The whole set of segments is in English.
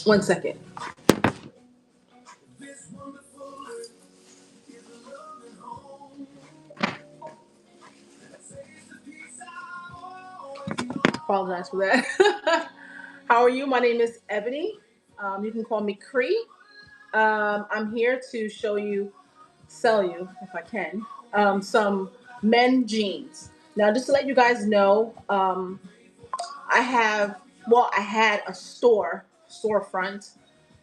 One second. Apologize for that. How are you? My name is Ebony. You can call me Cree. I'm here to sell you, if I can, some men jeans. Now, just to let you guys know, I had a storefront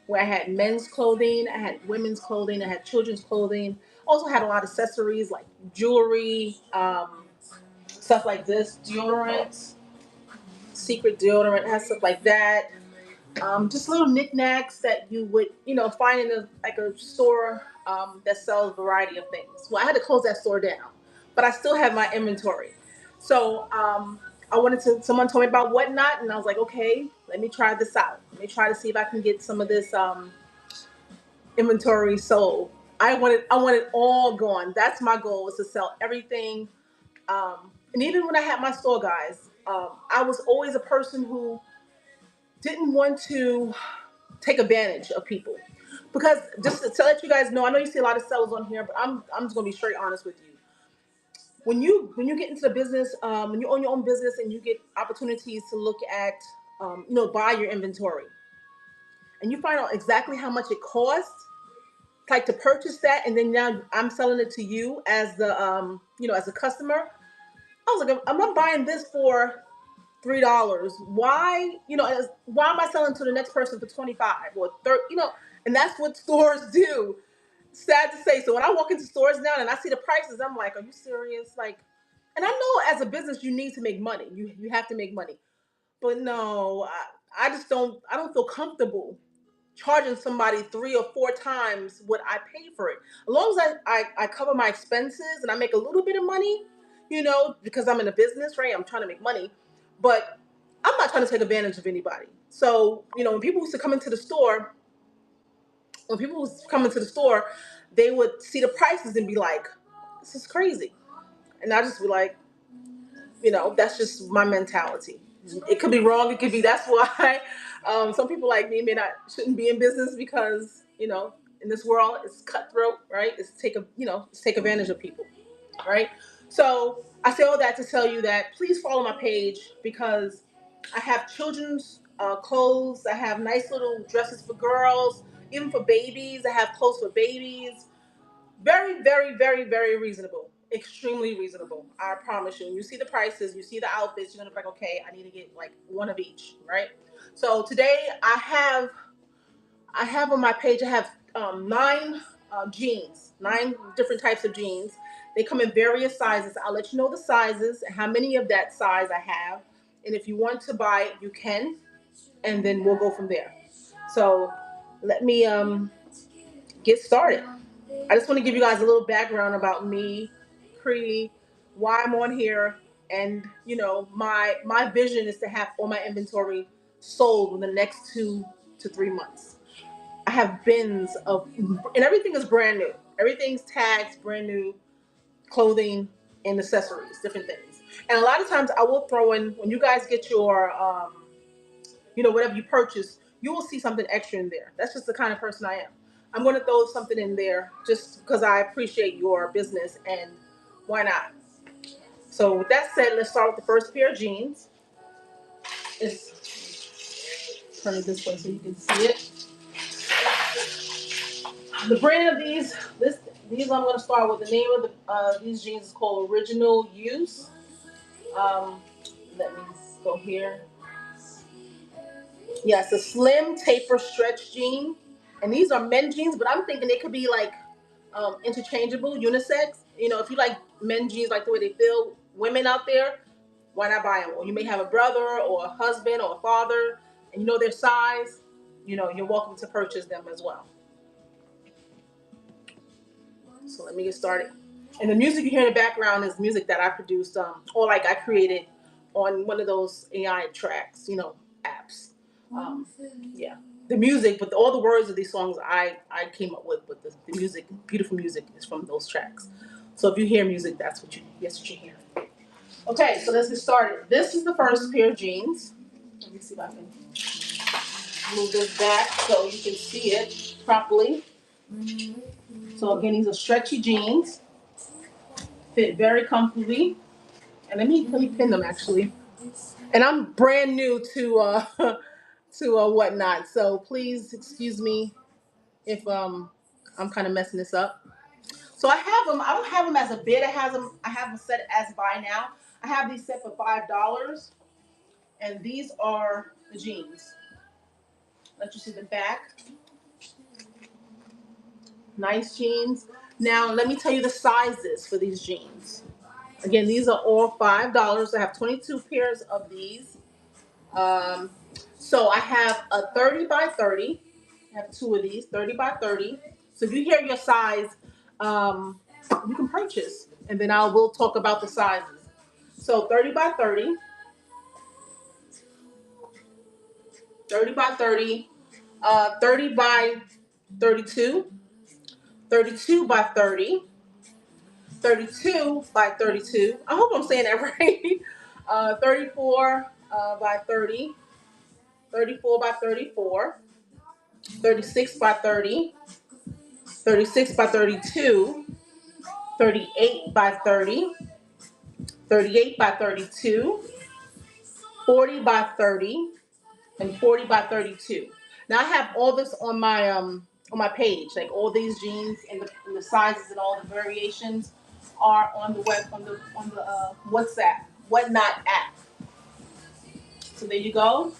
where I had men's clothing, I had women's clothing, I had children's clothing. Also had a lot of accessories like jewelry, stuff like this, deodorant, secret deodorant, has stuff like that. Just little knickknacks that you would, find in a store that sells a variety of things. Well, I had to close that store down, but I still have my inventory. So someone told me about Whatnot, and I was like, okay, let me try this out. Let me try to see if I can get some of this inventory sold. I want it all gone. That's my goal, is to sell everything. And even when I had my store, guys, I was always a person who didn't want to take advantage of people. Because just to let you guys know, I know you see a lot of sellers on here, but I'm just gonna be straight honest with you. When you get into the business, when you own your own business and you get opportunities to look at, buy your inventory, and you find out exactly how much it costs, like to purchase that, and then now I'm selling it to you as as a customer. I was like, I'm not buying this for $3. Why am I selling to the next person for 25 or 30? And that's what stores do. Sad to say. So when I walk into stores now and I see the prices, I'm like, are you serious? Like, and I know as a business you need to make money. You have to make money. But no, I just don't. I don't feel comfortable charging somebody 3 or 4 times what I pay for it. As long as I cover my expenses and I make a little bit of money, because I'm in a business, right? I'm trying to make money, but I'm not trying to take advantage of anybody. So, when people used to come into the store, they would see the prices and be like, this is crazy. And I just be like, that's just my mentality. It could be wrong. It could be, that's why some people like me shouldn't be in business, because, in this world it's cutthroat, right? It's take advantage of people, right? So I say all that to tell you that please follow my page, because I have children's clothes. I have nice little dresses for girls, even for babies. I have clothes for babies. Very, very, very, very reasonable. Extremely reasonable. I promise you. And you see the prices, you see the outfits, you're gonna be like, okay, I need to get like one of each, right? So today I have on my page, I have nine jeans, 9 different types of jeans. They come in various sizes. I'll let you know the sizes, how many of that size I have. And if you want to buy it, you can. And then we'll go from there. So let me get started. I just want to give you guys a little background about me, Cree, why I'm on here, and my vision is to have all my inventory sold in the next 2 to 3 months. I have bins and everything is brand new. Everything's tagged, brand new clothing and accessories, different things. And a lot of times I will throw in, when you guys get your, whatever you purchase, you will see something extra in there. That's just the kind of person I am. I'm going to throw something in there just because I appreciate your business, and why not? So with that said, let's start with the first pair of jeans. Turn it this way so you can see it. The brand of these I'm going to start with. The name of these jeans is called Original Use. Let me go here. Yes, a slim taper stretch jean, and these are men jeans, but I'm thinking they could be like interchangeable, unisex. If you like men jeans, like the way they feel, women out there, why not buy them? Or you may have a brother or a husband or a father, and you know their size. You're welcome to purchase them as well. So let me get started. And the music you hear in the background is music that I produced, or like I created on one of those AI tracks, apps. Yeah, the music, but all the words of these songs I came up with, but the music, beautiful music, is from those tracks. So if you hear music, that's what you hear. Okay, so let's get started. This is the first pair of jeans. Let me see if I can Move this back so you can see it properly. So again, these are stretchy jeans. Fit very comfortably. And let me pin them actually. And I'm brand new to to whatnot. So please excuse me if I'm kind of messing this up. So I have them. I don't have them as a bid. I have them set as buy now. I have these set for $5, and these are the jeans. Let you see the back. Nice jeans. Now let me tell you the sizes for these jeans. Again, these are all $5. I have 22 pairs of these. Um, so I have a 30 by 30. I have two of these, 30 by 30. So if you hear your size, um, you can purchase, and then I will talk about the sizes. So 30 by 30, 30 by 30, 30 by 32, 32 by 30, 32 by 32. I hope I'm saying that right. 34 by 30, 34 by 34, 36 by 30, 36 by 32, 38 by 30, 38 by 32, 40 by 30, and 40 by 32. Now I have all this on my page, like all these jeans and the sizes and all the variations are on the web on the WhatsApp whatnot app. So there you go.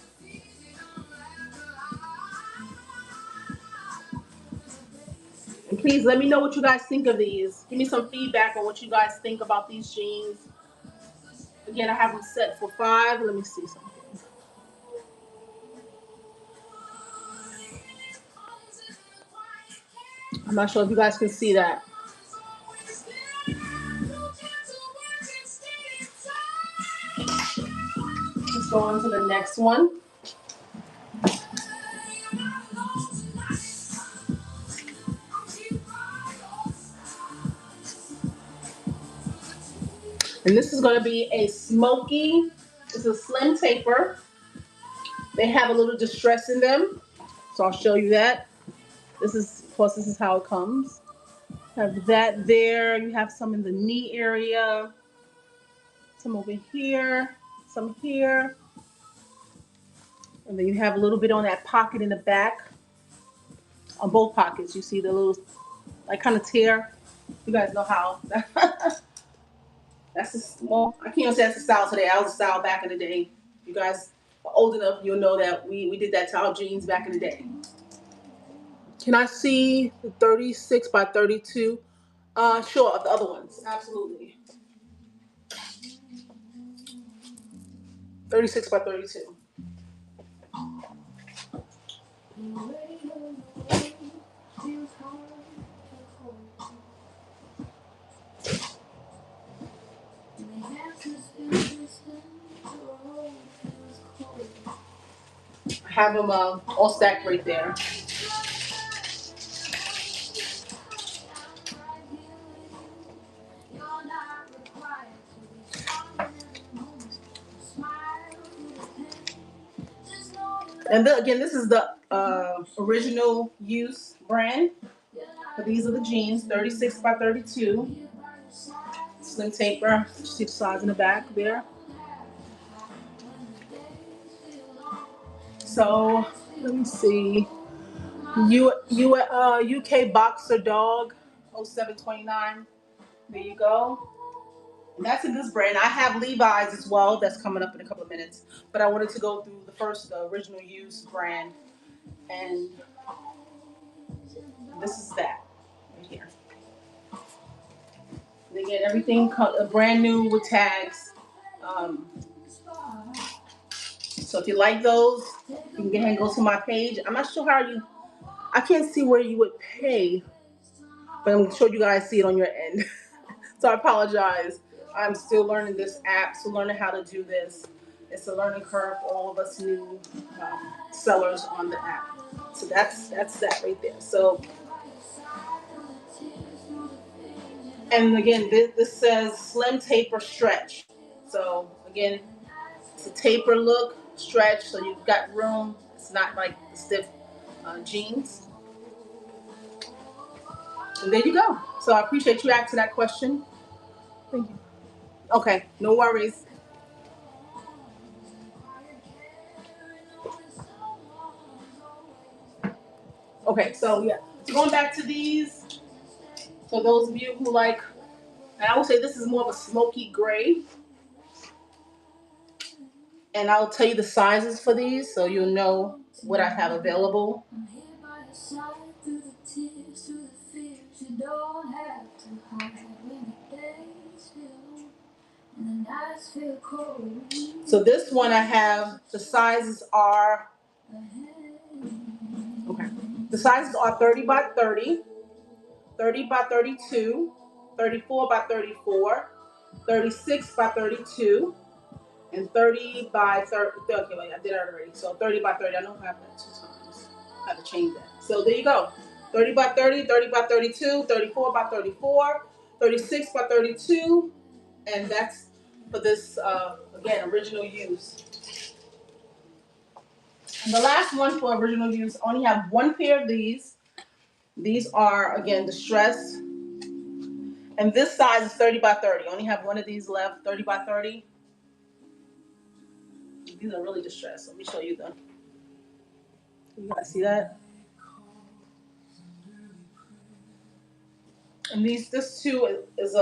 And please let me know what you guys think of these. Give me some feedback on what you guys think about these jeans. Again, I have them set for 5. Let me see something. I'm not sure if you guys can see that. Let's go on to the next one. And this is going to be a smoky, it's a slim taper. They have a little distress in them. So I'll show you that. This is, of course, this is how it comes. Have that there. You have some in the knee area, some over here, some here. And then you have a little bit on that pocket in the back. On both pockets, you see the little, like, kind of tear. You guys know how. That's a small. I can't even say that's a style today. I was a style back in the day. You guys are old enough, you'll know that we did that to our jeans back in the day. Can I see the 36 by 32? Sure, of the other ones. Absolutely. 36 by 32. I have them all stacked right there. And again, this is the original use brand. But these are the jeans, 36 by 32. Slim taper. You see the size in the back there. So let me see. UK Boxer Dog 0729. There you go. And that's a good brand. I have Levi's as well. That's coming up in a couple of minutes. But I wanted to go through the original use brand. And this is that right here. They get everything brand new with tags. So if you like those, you can go ahead and go to my page. I'm not sure I can't see where you would pay, but I'm sure you guys see it on your end. So I apologize. I'm still learning this app, still learning how to do this. It's a learning curve for all of us new sellers on the app. So that's that right there. So, and again, this says slim taper stretch. So again, it's a taper look, stretch, so you've got room. It's It's not like stiff jeans. And there you go. So I appreciate you asking that question. Thank you. Okay, no worries. Okay, so yeah, so going back to these, for those of you who like, and I will say this is more of a smoky gray, and I'll tell you the sizes for these so you'll know what I have available. So this one I have, the sizes are, okay, the sizes are 30 by 30, 30 by 32, 34 by 34, 36 by 32, and 30 by 30. Okay, wait, I did that already. So 30 by 30. I know I have that 2 times. I have to change that. So there you go. 30 by 30, 30 by 32, 34 by 34, 36 by 32, and that's for this, again, original use. And the last one for original use, I only have one pair of these. These are, again, distressed. And this size is 30 by 30. I only have one of these left, 30 by 30. These are really distressed. Let me show you them. You guys see that? And this too is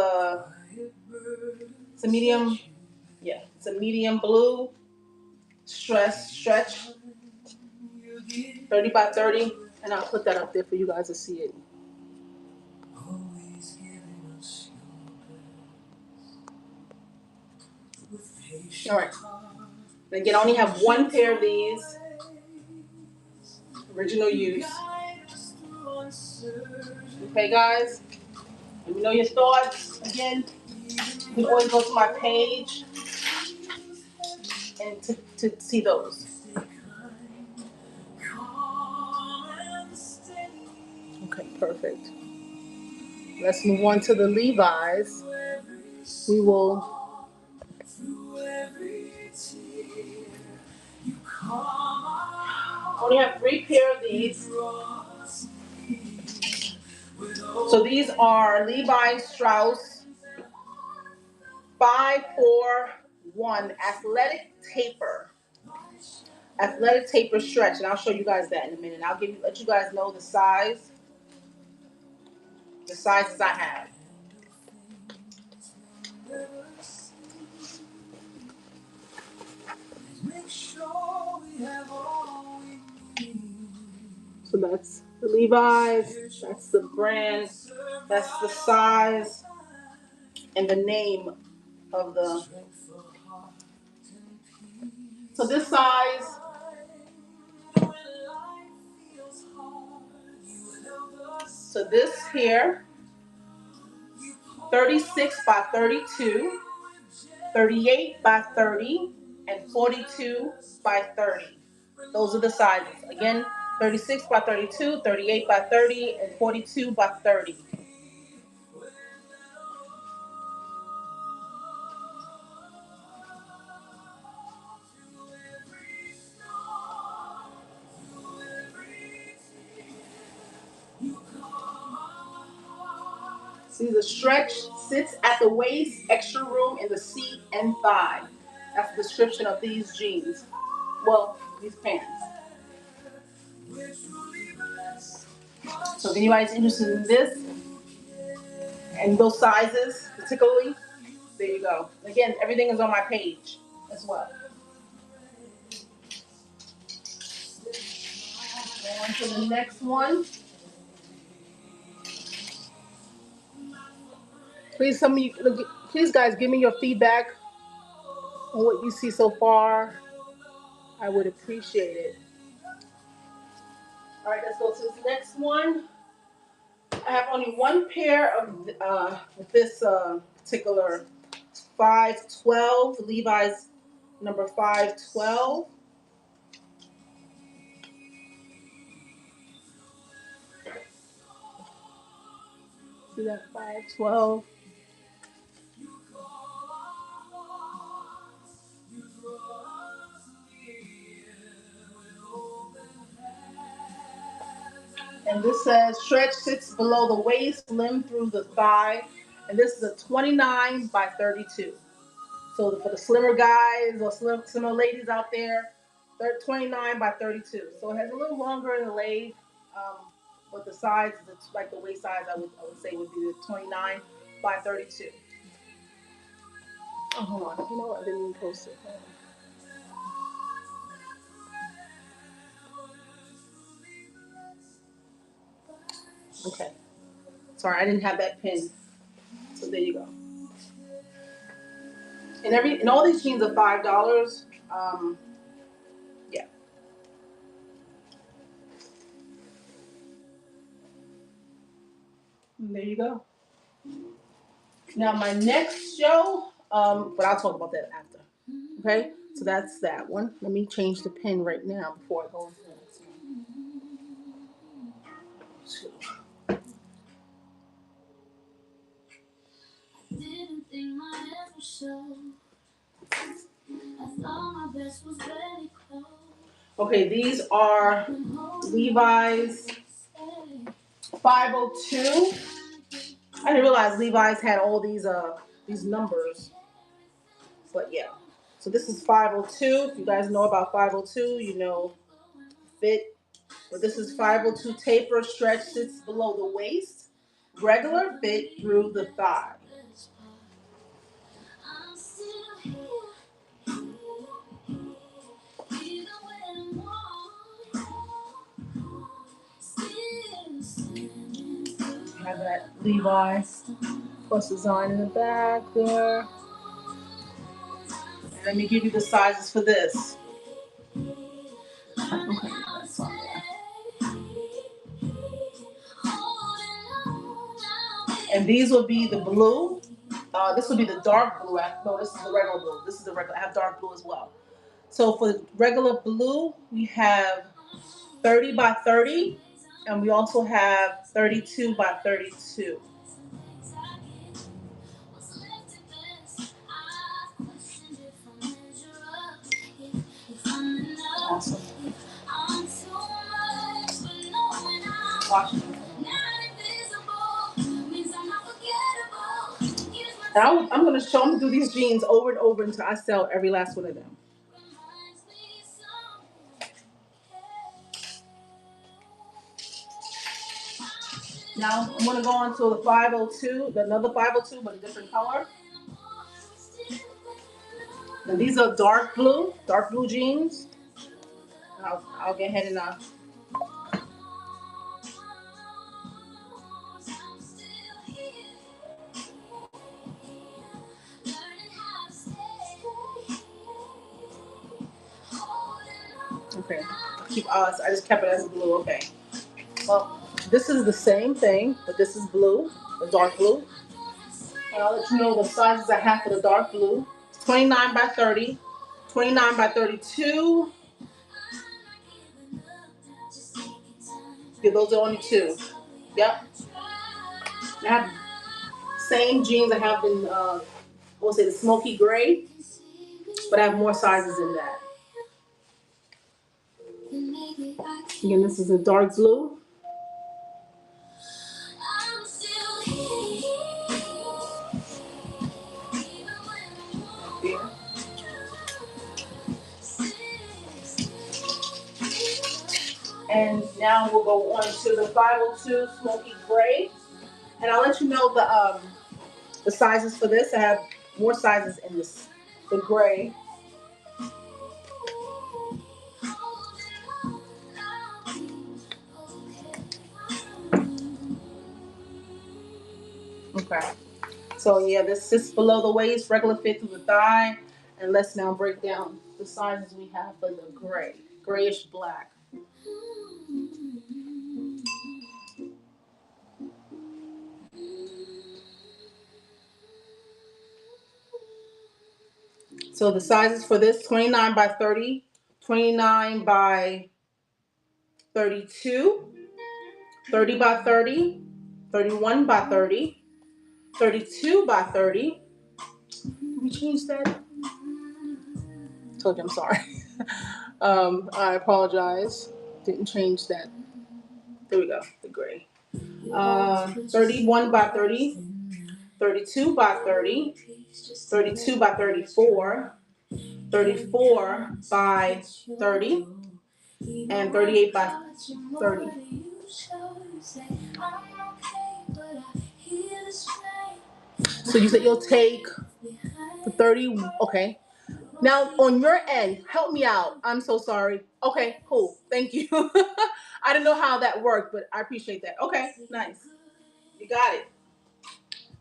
it's a medium, yeah, it's a medium blue stretch, 30 by 30, and I'll put that up there for you guys to see it. All right. And again, I only have one pair of these, original use. Okay, guys. Let me know your thoughts. Again, you can always go to my page and to see those. Okay, perfect. Let's move on to the Levi's. We will. Only have 3 pair of these. So these are Levi Strauss 541 athletic taper stretch, and I'll show you guys that in a minute. I'll let you guys know the sizes I have. So that's the Levi's, that's the brand, that's the size, and the name of the. So this size, so this here, 36 by 32, 38 by 30, and 42 by 30. Those are the sizes. Again, 36 by 32, 38 by 30, and 42 by 30. See, the stretch sits at the waist, extra room in the seat and thigh. That's the description of these jeans. Well, these pants. So if anybody's interested in this and those sizes particularly, there you go. Again, everything is on my page as well. On to the next one. Please guys, give me your feedback on what you see so far. I would appreciate it. All right, let's go to this next one. I have only one pair of this particular 512, Levi's number 512. See that 512? And this says stretch sits below the waist, slim through the thigh. And this is a 29 by 32. So for the slimmer guys or slimmer ladies out there, 29 by 32. So it has a little longer in the leg, but the size is like the waist size. I would say would be the 29 by 32. Oh, hold on. You know what? I didn't even post it. Okay. Sorry, I didn't have that pin. So there you go. And all these jeans are $5. Yeah. And there you go. Now my next show, but I'll talk about that after. Okay, so that's that one. Let me change the pin right now before I go into the next one. Didn't think my ever show. I thought my best was very close. Okay, these are Levi's 502. I didn't realize Levi's had all these numbers, but yeah. So this is 502. If you guys know about 502, you know fit. But this is 502 taper, stretch sits below the waist, regular fit through the thigh. Have that Levi plus design in the back there. And let me give you the sizes for this. Okay, that's fine. And these will be the blue. This will be the dark blue. No, this is the regular blue. This is the regular. I have dark blue as well. So for the regular blue, we have 30 by 30, and we also have 32 by 32. Awesome. Washington. Now I'm going to do these jeans over and over until I sell every last one of them. Now I'm going to go on to the 502, another 502, but a different color. Now these are dark blue jeans. I'll get ahead and okay. I just kept it as blue. Okay. Well, this is the same thing, but this is blue, the dark blue. And I'll let you know the sizes I have for the dark blue. 29 by 30, 29 by 32. Yeah, those are only two. Yep. I have same jeans I have in, I will say the smoky gray, but I have more sizes in that. Again, this is a dark blue. Yeah. And now we'll go on to the 502 smoky gray, and I'll let you know the sizes for this. I have more sizes in this, the gray. Okay. So yeah, this sits below the waist, regular fit through the thigh, and let's now break down the sizes we have for the gray, grayish black. So the sizes for this, 29 by 30, 29 by 32, 30 by 30, 31 by 30, 32 by 30. Did we change that? Told you I'm sorry. I apologize. Didn't change that. There we go. The gray. 31 by 30, 32 by 30, 32 by 34, 34 by 30, and 38 by 30. So you said you'll take the 30. Okay. Now on your end, help me out. I'm so sorry. Okay, cool. Thank you. I didn't know how that worked, but I appreciate that. Okay, nice. You got it.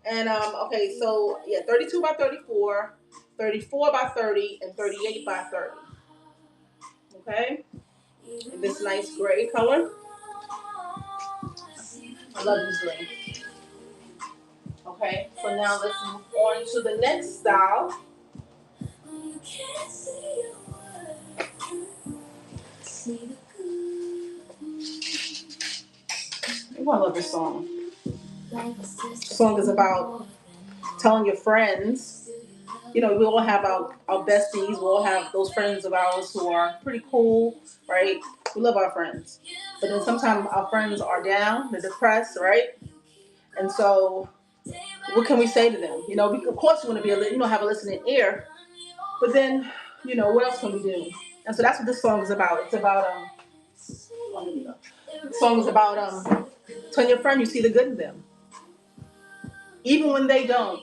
And okay, so yeah, 32 by 34, 34 by 30, and 38 by 30. Okay? In this nice gray color. I love this gray. Okay, so now let's move on to the next style. Oh, I love this song. This song is about telling your friends. You know, we all have our besties. We all have those friends of ours who are pretty cool, right? We love our friends. But then sometimes our friends are down, they're depressed, right? And so what can we say to them? You know, of course we want to be have a listening ear. But then, what else can we do? And so that's what this song is about. It's about the song is about telling your friend you see the good in them, even when they don't.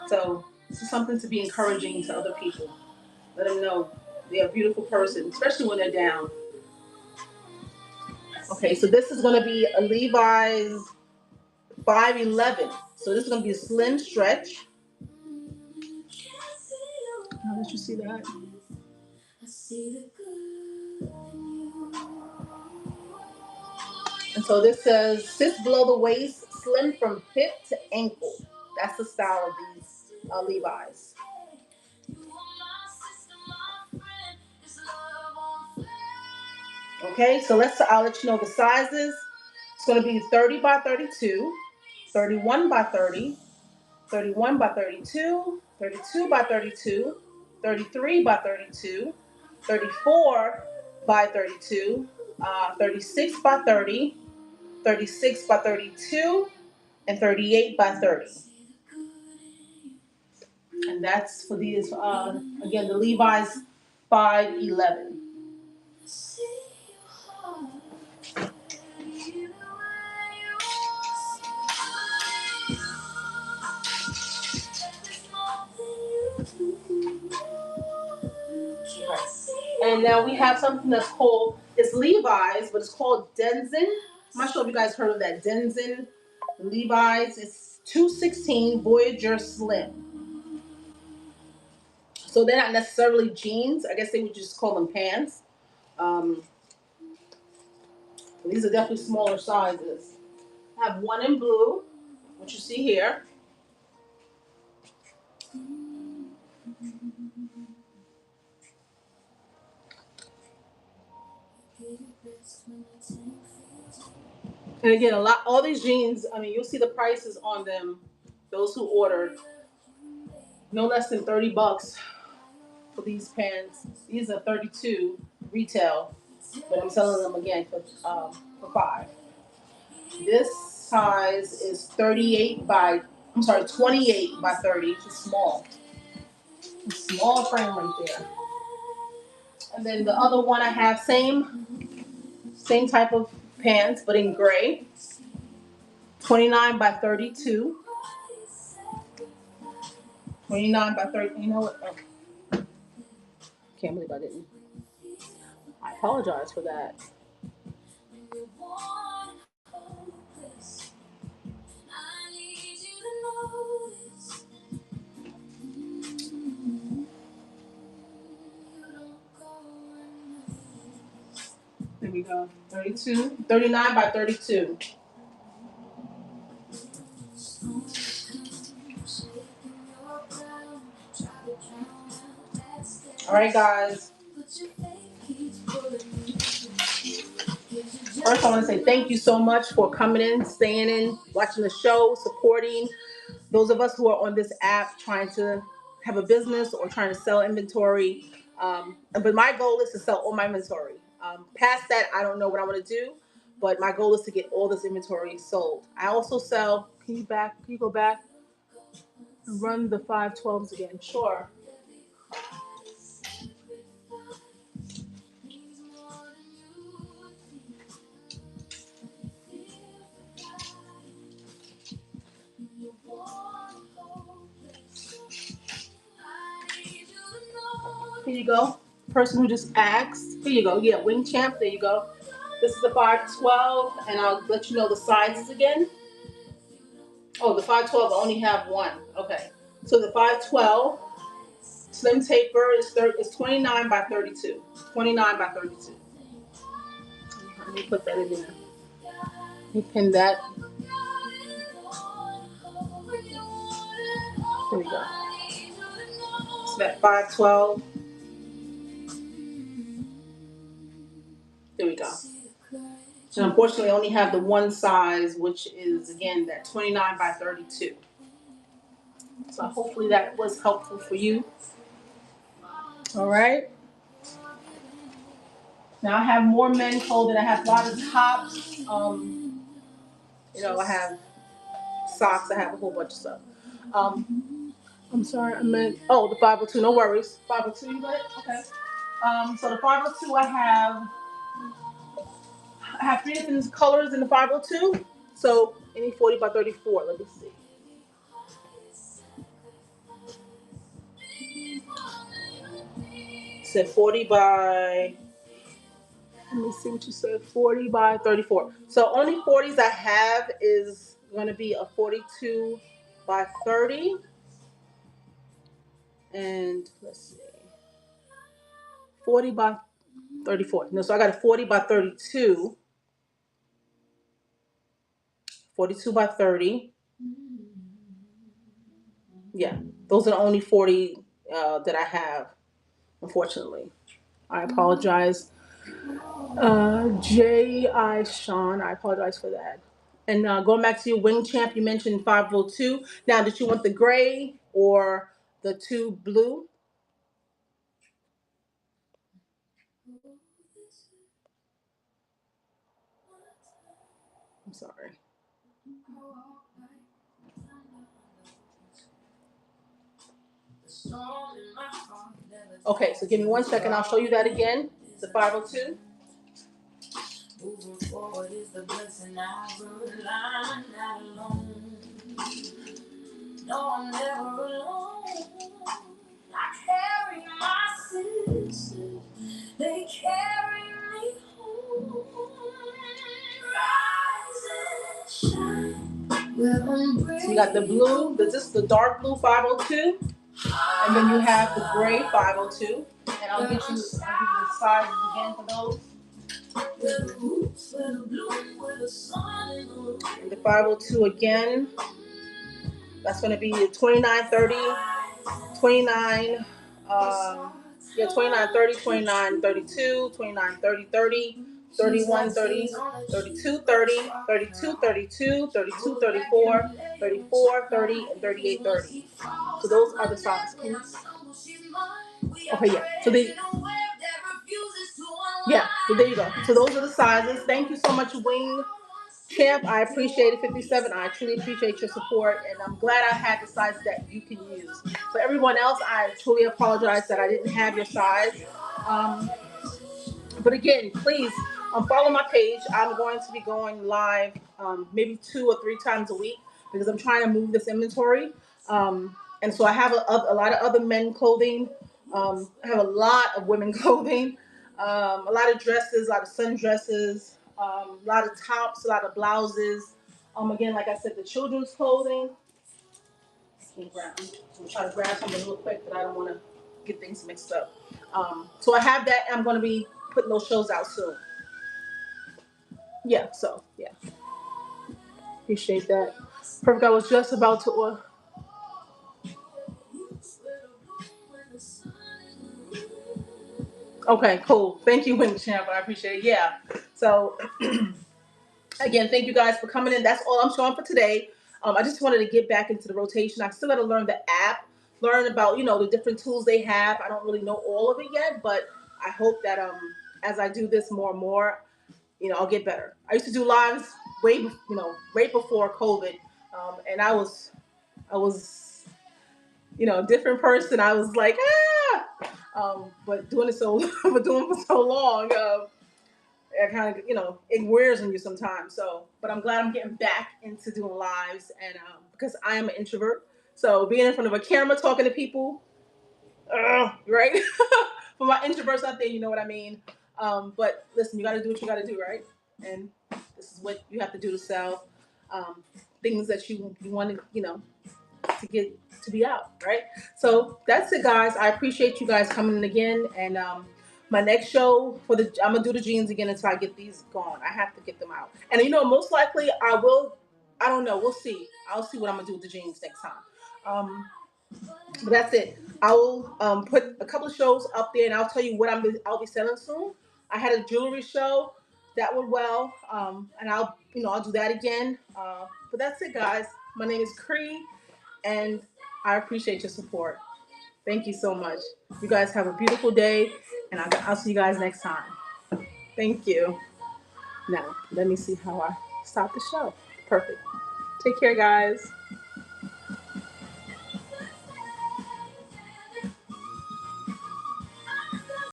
So this is something to be encouraging to other people. Let them know they're a beautiful person, especially when they're down. Okay, so this is going to be a Levi's 511. So this is going to be a slim stretch. I'll let you see that. And so this says, sits below the waist, slim from hip to ankle. That's the style of these Levi's. Okay, so I'll let you know the sizes. It's going to be 30 by 32, 31 by 30, 31 by 32, 32 by 32, 33 by 32, 34 by 32, 36 by 30, 36 by 32, and 38 by 30. And that's for these, again, the Levi's 511. And now we have something that's called, it's Levi's, but it's called Denizen. I'm not sure if you guys heard of that. Denizen Levi's. It's 216 Voyager Slim. So they're not necessarily jeans. I guess they would just call them pants. These are definitely smaller sizes. I have one in blue, which you see here. And again, all these jeans, I mean, you'll see the prices on them. Those who ordered, no less than $30 for these pants. These are 32 retail, but I'm selling them again for $5. This size is 28 by 30. It's small. Small frame right there. And then the other one I have, same type of pants, but in gray. 29 by 32. 29 by 30. You know what? Oh. Can't believe I didn't. I apologize for that. There we go. 39 by 32. All right, guys. First, I want to say thank you so much for coming in, staying in, watching the show, supporting those of us who are on this app trying to have a business or trying to sell inventory. But my goal is to sell all my inventory. Past that, I don't know what I want to do. but my goal is to get all this inventory sold. I also sell. Can you go back and run the 512s again? Sure. Here you go. Person who just asked. Here you go. Yeah, Wing Champ. There you go. This is the 512, and I'll let you know the sizes again. Oh, the 512, I only have one. Okay. So the 512 slim taper is 29 by 32. 29 by 32. Let me put that in there. Let me pin that. Here we go. So that 512. There we go. And unfortunately, I only have the one size, which is, again, that 29 by 32. So hopefully that was helpful for you. All right. Now I have more men clothing. I have a lot of tops. I have socks. I have a whole bunch of stuff. I'm sorry, I meant, the 502. No worries. 502, you got it? Okay. So the 502, I have three different colors in the 502. So any 40 by 34. Let me see. It said 40 by. Let me see what you said. 40 by 34. So only 40s I have is going to be a 42 by 30. And let's see. 40 by 34. No, so I got a 40 by 32. 42 by 30. Yeah, those are the only 40 that I have, unfortunately. I apologize. J.I. Sean, I apologize for that. And going back to your Wing Champ, you mentioned 502. Now, did you want the gray or the two blue? I'm sorry. Okay, so give me 1 second. I'll show you that again. The 502. Moving forward is the blessing I rely not alone. No, I'm never alone. I carry my sisters. They carry me home. Rise and shine. So you got the blue, the dark blue 502, and then you have the gray 502. And I'll give you the sizes again for those. And the 502 again, that's going to be 29, 30, 29, 29, 30, 29, 32, 29, 30, 30, 31, 30, 32, 30, 32, 32, 32, 34, 34, 30, and 38, 30. So those are the sizes. Okay, yeah. So there you go. So those are the sizes. Thank you so much, Wing Champ. I appreciate it. 57. I truly appreciate your support, and I'm glad I had the size that you can use. For everyone else, I truly apologize that I didn't have your size. But again, please follow my page. I'm going to be going live maybe 2 or 3 times a week because I'm trying to move this inventory. And so I have a lot of other men clothing. I have a lot of women clothing, a lot of dresses, a lot of sundresses, a lot of tops, a lot of blouses. Again, like I said, the children's clothing. I'm trying to grab something real quick, but I don't want to get things mixed up. So I have that. And I'm going to be putting those shows out soon. Yeah. Appreciate that. Perfect. I was just about to. Okay, cool. Thank you, Wing Champ. I appreciate it. Yeah. So, again, thank you guys for coming in. That's all I'm showing for today. I just wanted to get back into the rotation. I still got to learn the app, learn about, the different tools they have. I don't really know all of it yet, but I hope that as I do this more and more, I'll get better. I used to do lives right before COVID, and I was a different person. I was like, but doing it but doing it for so long, it kind of, it wears on you sometimes. So, but I'm glad I'm getting back into doing lives, and because I am an introvert, so being in front of a camera talking to people, right? For my introverts out there, you know what I mean. But listen, you got to do what you got to do, right? And this is what you have to do to sell things that you want to, to get to be out, right? So that's it, guys. I appreciate you guys coming in again, and my next show I'm gonna do the jeans again until I get these gone. I have to get them out, and most likely I will. I don't know. We'll see. I'll see what I'm gonna do with the jeans next time. But that's it. I will put a couple of shows up there, and I'll tell you what I'll be selling soon. I had a jewelry show that went well, and I'll do that again. But that's it, guys. My name is Cree, and I appreciate your support. Thank you so much. You guys have a beautiful day, and I'll see you guys next time. Thank you. Now, let me see how I stop the show. Perfect. Take care, guys.